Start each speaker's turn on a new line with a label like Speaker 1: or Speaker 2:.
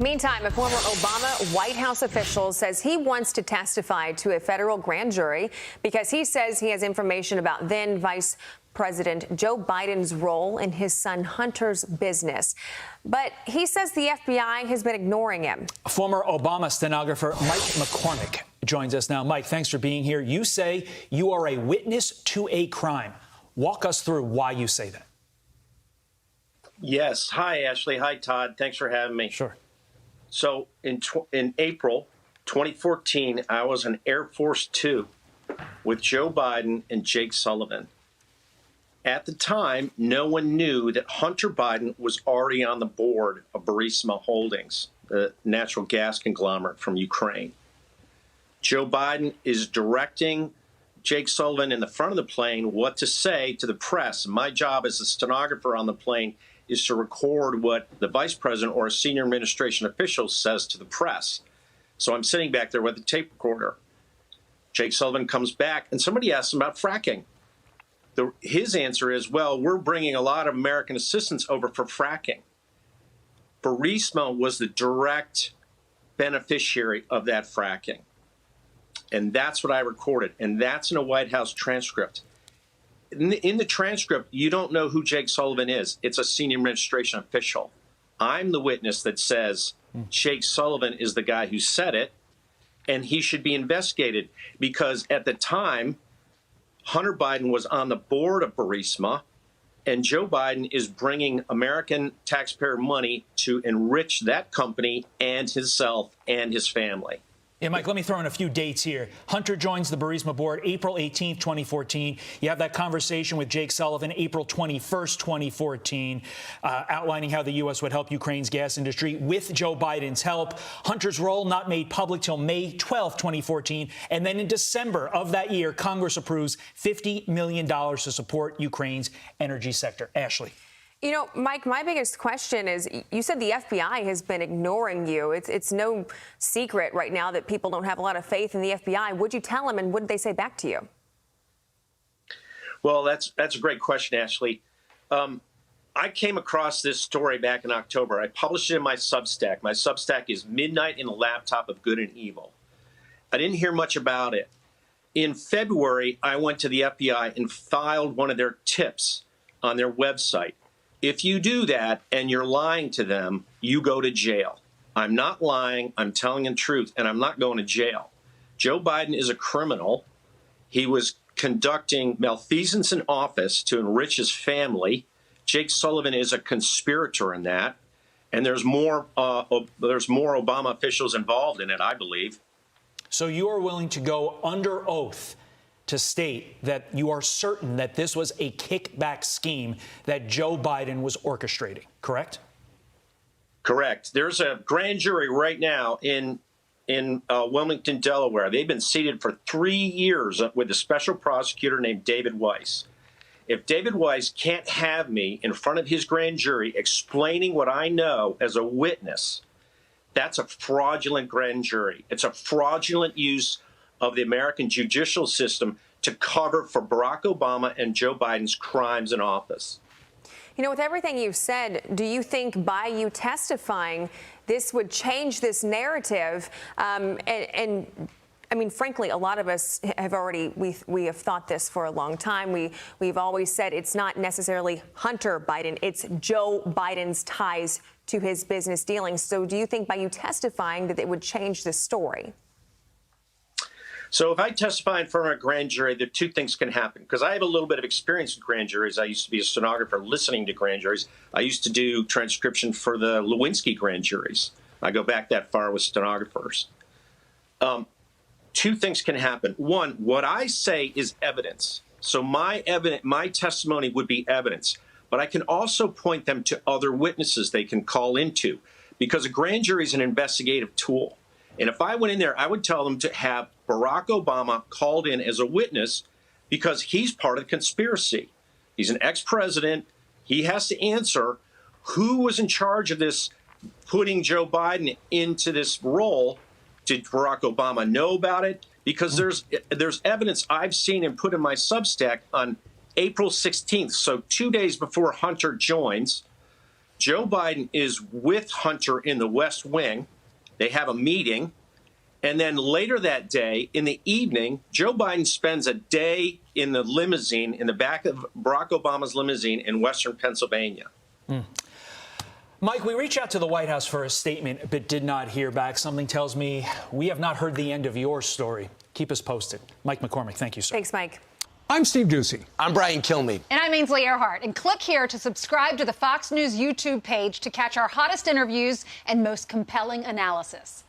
Speaker 1: Meantime, a former Obama White House official says he wants to testify to a federal grand jury because he says he has information about then Vice President Joe Biden's role in his son Hunter's business. But he says the FBI has been ignoring him.
Speaker 2: Former Obama stenographer Mike McCarthy joins us now. Mike, thanks for being here. You say you are a witness to a crime. Walk us through why you say that.
Speaker 3: Yes. Hi, Ashley. Hi, Todd. Thanks for having me.
Speaker 2: Sure.
Speaker 3: So in April 2014, I was in Air Force Two with Joe Biden and Jake Sullivan. At the time, no one knew that Hunter Biden was already on the board of Burisma Holdings, the natural gas conglomerate from Ukraine. Joe Biden is directing Jake Sullivan in the front of the plane what to say to the press. My job as a stenographer on the plane is to record what the vice president or a senior administration official says to the press. So I'm sitting back there with a tape recorder. Jake Sullivan comes back and somebody asks him about fracking. His answer is, well, we're bringing a lot of American assistance over for fracking. Burisma was the direct beneficiary of that fracking. And that's what I recorded. And that's in a White House transcript. In the transcript, you don't know who Jake Sullivan is. It's a senior administration official. I'm the witness that says Jake Sullivan is the guy who said it, and he should be investigated because at the time, Hunter Biden was on the board of Burisma, and Joe Biden is bringing American taxpayer money to enrich that company and himself and his family.
Speaker 2: Yeah, Mike, let me throw in a few dates here. Hunter joins the Burisma board April 18th, 2014. You have that conversation with Jake Sullivan April 21st, 2014, outlining how the U.S. would help Ukraine's gas industry with Joe Biden's help. Hunter's role not made public till May 12th, 2014. And then in December of that year, Congress approves $50 million to support Ukraine's energy sector. Ashley.
Speaker 1: You know, Mike, my biggest question is, you said the FBI has been ignoring you. It's no secret right now that people don't have a lot of faith in the FBI. Would you tell them, and what did they say back to you?
Speaker 3: Well, that's a great question, Ashley. I came across this story back in October. I published it in my Substack. My Substack is Midnight in the Laptop of Good and Evil. I didn't hear much about it. In February, I went to the FBI and filed one of their tips on their website. If you do that and you're lying to them, you go to jail. I'm not lying. I'm telling the truth, and I'm not going to jail. Joe Biden is a criminal. He was conducting malfeasance in office to enrich his family. Jake Sullivan is a conspirator in that, and there's more Obama officials involved in it, I believe.
Speaker 2: So you are willing to go under oath to state that you are certain that this was a kickback scheme that Joe Biden was orchestrating, correct?
Speaker 3: Correct. There's a grand jury right now in Wilmington, Delaware. They've been seated for 3 years with a special prosecutor named David Weiss. If David Weiss can't have me in front of his grand jury explaining what I know as a witness, that's a fraudulent grand jury. It's a fraudulent use of the American judicial system to cover for Barack Obama and Joe Biden's crimes in office.
Speaker 1: You know, with everything you've said, do you think by you testifying, this would change this narrative? And I mean, frankly, a lot of us have already, we have thought this for a long time. We've always said it's not necessarily Hunter Biden, it's Joe Biden's ties to his business dealings. So do you think by you testifying that it would change this story?
Speaker 3: So if I testify in front of a grand jury, the two things can happen, because I have a little bit of experience in grand juries. I used to be a stenographer listening to grand juries. I used to do transcription for the Lewinsky grand juries. I go back that far with stenographers. Two things can happen. One, what I say is evidence. So my testimony would be evidence. But I can also point them to other witnesses they can call into, because a grand jury is an investigative tool. And if I went in there, I would tell them to have Barack Obama called in as a witness because he's part of the conspiracy. He's an ex-president. He has to answer who was in charge of this, putting Joe Biden into this role. Did Barack Obama know about it? Because there's evidence I've seen and put in my Substack on April 16th, so 2 days before Hunter joins. Joe Biden is with Hunter in the West Wing. They have a meeting. And then later that day, in the evening, Joe Biden spends a day in the limousine, in the back of Barack Obama's limousine in Western Pennsylvania.
Speaker 2: Mike, we reached out to the White House for a statement, but did not hear back. Something tells me we have not heard the end of your story. Keep us posted. Mike McCormick, thank you, sir.
Speaker 1: Thanks, Mike.
Speaker 4: I'm Steve Doocy.
Speaker 5: I'm Brian Kilmeade.
Speaker 6: And I'm Ainsley Earhart. And click here to subscribe to the Fox News YouTube page to catch our hottest interviews and most compelling analysis.